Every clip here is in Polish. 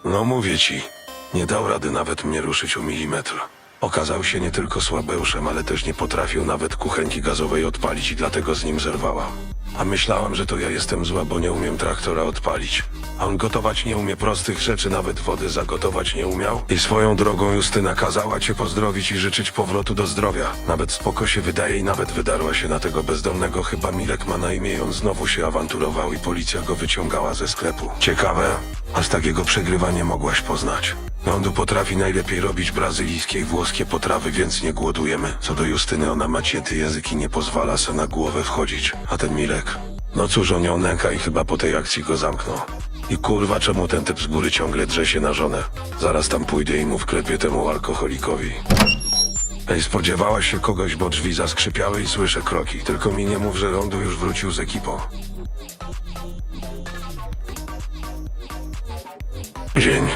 No mówię ci, nie dał rady nawet mnie ruszyć o milimetr. Okazał się nie tylko słabeuszem, ale też nie potrafił nawet kuchenki gazowej odpalić i dlatego z nim zerwałam. A myślałam, że to ja jestem zła, bo nie umiem traktora odpalić. A on gotować nie umie prostych rzeczy, nawet wody zagotować nie umiał. I swoją drogą Justyna kazała cię pozdrowić i życzyć powrotu do zdrowia. Nawet spoko się wydaje i nawet wydarła się na tego bezdomnego, chyba Milek ma na imię, i on znowu się awanturował i policja go wyciągała ze sklepu. Ciekawe, aż takiego przegrywa nie mogłaś poznać. Lądu potrafi najlepiej robić brazylijskie i włoskie potrawy, więc nie głodujemy. Co do Justyny, ona ma cięty język i nie pozwala se na głowę wchodzić. A ten Milek? No cóż, on ją nęka i chyba po tej akcji go zamknął. I kurwa, czemu ten typ z góry ciągle drze się na żonę? Zaraz tam pójdę i mu wklepię temu alkoholikowi. Ej, spodziewałaś się kogoś, bo drzwi zaskrzypiały i słyszę kroki. Tylko mi nie mów, że Lądu już wrócił z ekipą. Dzień.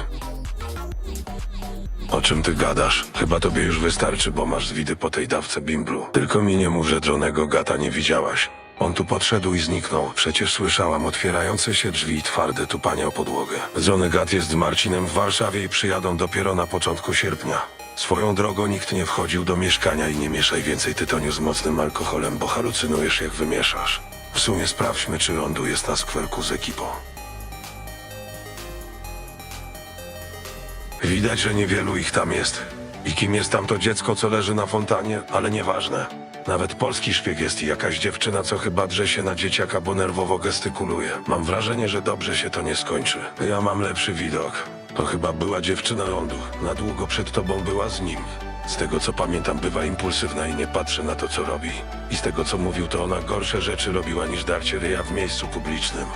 O czym ty gadasz? Chyba tobie już wystarczy, bo masz zwidy po tej dawce bimbru. Tylko mi nie mów, że Johnego Gata nie widziałaś. On tu podszedł i zniknął. Przecież słyszałam otwierające się drzwi i twarde tupanie o podłogę. Johnny Gat jest z Marcinem w Warszawie i przyjadą dopiero na początku sierpnia. Swoją drogą nikt nie wchodził do mieszkania i nie mieszaj więcej tytoniu z mocnym alkoholem, bo halucynujesz jak wymieszasz. W sumie sprawdźmy, czy Lądu jest na skwerku z ekipą. Widać, że niewielu ich tam jest. I kim jest tamto dziecko, co leży na fontanie? Ale nieważne. Nawet polski szpieg jest i jakaś dziewczyna, co chyba drze się na dzieciaka, bo nerwowo gestykuluje. Mam wrażenie, że dobrze się to nie skończy. Ja mam lepszy widok. To chyba była dziewczyna Lądu. Na długo przed tobą była z nim. Z tego co pamiętam, bywa impulsywna i nie patrzy na to, co robi. I z tego co mówił, to ona gorsze rzeczy robiła niż darcie ryja w miejscu publicznym.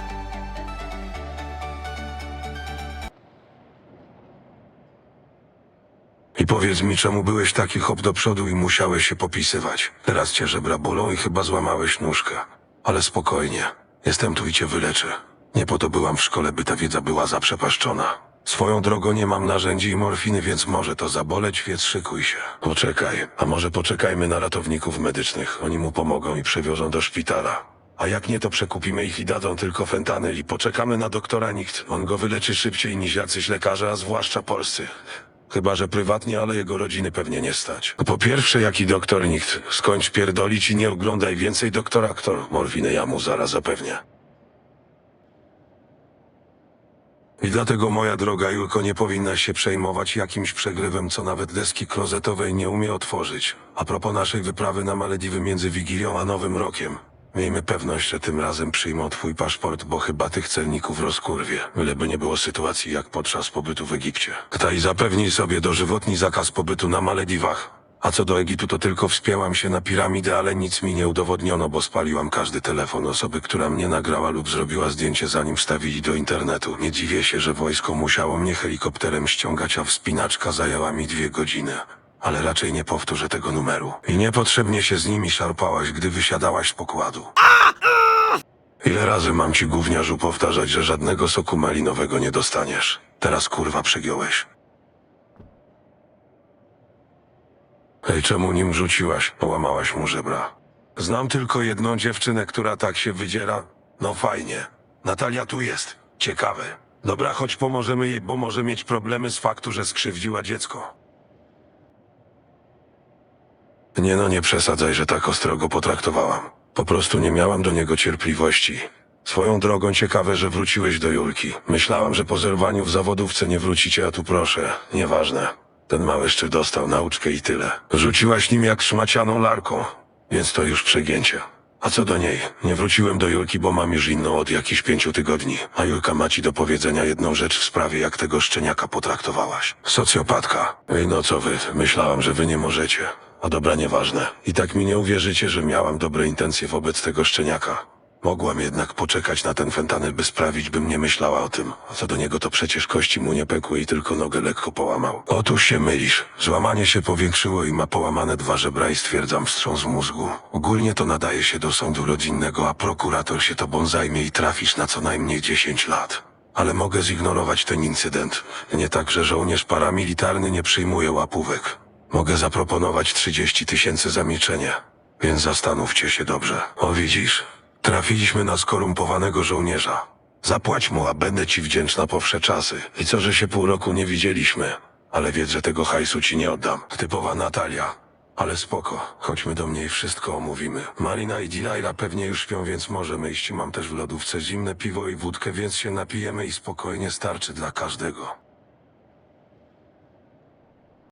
I powiedz mi, czemu byłeś taki hop do przodu i musiałeś się popisywać? Teraz cię żebra bolą i chyba złamałeś nóżkę. Ale spokojnie, jestem tu i cię wyleczę. Nie po to byłam w szkole, by ta wiedza była zaprzepaszczona. Swoją drogą nie mam narzędzi i morfiny, więc może to zaboleć, więc szykuj się. Poczekaj, a może poczekajmy na ratowników medycznych. Oni mu pomogą i przewiozą do szpitala. A jak nie, to przekupimy ich i dadzą tylko fentanyl i poczekamy na doktora Nikt. On go wyleczy szybciej niż jacyś lekarze, a zwłaszcza polscy. Chyba że prywatnie, ale jego rodziny pewnie nie stać. Po pierwsze, jaki doktor Nikt? Skończ pierdolić i nie oglądaj więcej doktora Aktor. Morfinę ja mu zaraz zapewnię. I dlatego, moja droga Julko, nie powinnaś się przejmować jakimś przegrywem, co nawet deski klozetowej nie umie otworzyć. A propos naszej wyprawy na Malediwy między Wigilią a Nowym Rokiem. Miejmy pewność, że tym razem przyjmą twój paszport, bo chyba tych celników rozkurwie. Byleby nie było sytuacji jak podczas pobytu w Egipcie. I zapewnij sobie dożywotni zakaz pobytu na Malediwach. A co do Egiptu, to tylko wspięłam się na piramidę, ale nic mi nie udowodniono, bo spaliłam każdy telefon osoby, która mnie nagrała lub zrobiła zdjęcie, zanim wstawili do internetu. Nie dziwię się, że wojsko musiało mnie helikopterem ściągać, a wspinaczka zajęła mi 2 godziny. Ale raczej nie powtórzę tego numeru. I niepotrzebnie się z nimi szarpałaś, gdy wysiadałaś z pokładu. Ile razy mam ci, gówniarzu, powtarzać, że żadnego soku malinowego nie dostaniesz? Teraz kurwa przegiąłeś. Hej, czemu nim rzuciłaś? Połamałaś mu żebra. Znam tylko jedną dziewczynę, która tak się wydziera. No fajnie. Natalia tu jest. Ciekawe. Dobra, choć pomożemy jej, bo może mieć problemy z faktu, że skrzywdziła dziecko. Nie no, nie przesadzaj, że tak ostro go potraktowałam. Po prostu nie miałam do niego cierpliwości. Swoją drogą ciekawe, że wróciłeś do Julki. Myślałam, że po zerwaniu w zawodówce nie wrócicie, a tu proszę. Nieważne. Ten mały jeszcze dostał nauczkę i tyle. Rzuciłaś nim jak szmacianą larką, więc to już przegięcie. A co do niej? Nie wróciłem do Julki, bo mam już inną od jakichś 5 tygodni. A Julka ma ci do powiedzenia jedną rzecz w sprawie, jak tego szczeniaka potraktowałaś. Socjopatka. Ej, no co wy? Myślałam, że wy nie możecie. A dobra, nieważne. I tak mi nie uwierzycie, że miałam dobre intencje wobec tego szczeniaka. Mogłam jednak poczekać na ten fentanyl, by sprawić, bym nie myślała o tym. A co do niego, to przecież kości mu nie pękły i tylko nogę lekko połamał. Otóż się mylisz. Złamanie się powiększyło i ma połamane 2 żebra i stwierdzam wstrząs mózgu. Ogólnie to nadaje się do sądu rodzinnego, a prokurator się tobą zajmie i trafisz na co najmniej 10 lat. Ale mogę zignorować ten incydent. Nie tak, że żołnierz paramilitarny nie przyjmuje łapówek. Mogę zaproponować 30 000 za milczenie. Więc zastanówcie się dobrze. O, widzisz? Trafiliśmy na skorumpowanego żołnierza. Zapłać mu, a będę ci wdzięczna po wsze czasy. I co, że się pół roku nie widzieliśmy? Ale wiedz, że tego hajsu ci nie oddam. Typowa Natalia. Ale spoko, chodźmy do mnie i wszystko omówimy. Marina i Dilaira pewnie już śpią, więc możemy iść. Mam też w lodówce zimne piwo i wódkę, więc się napijemy i spokojnie starczy dla każdego.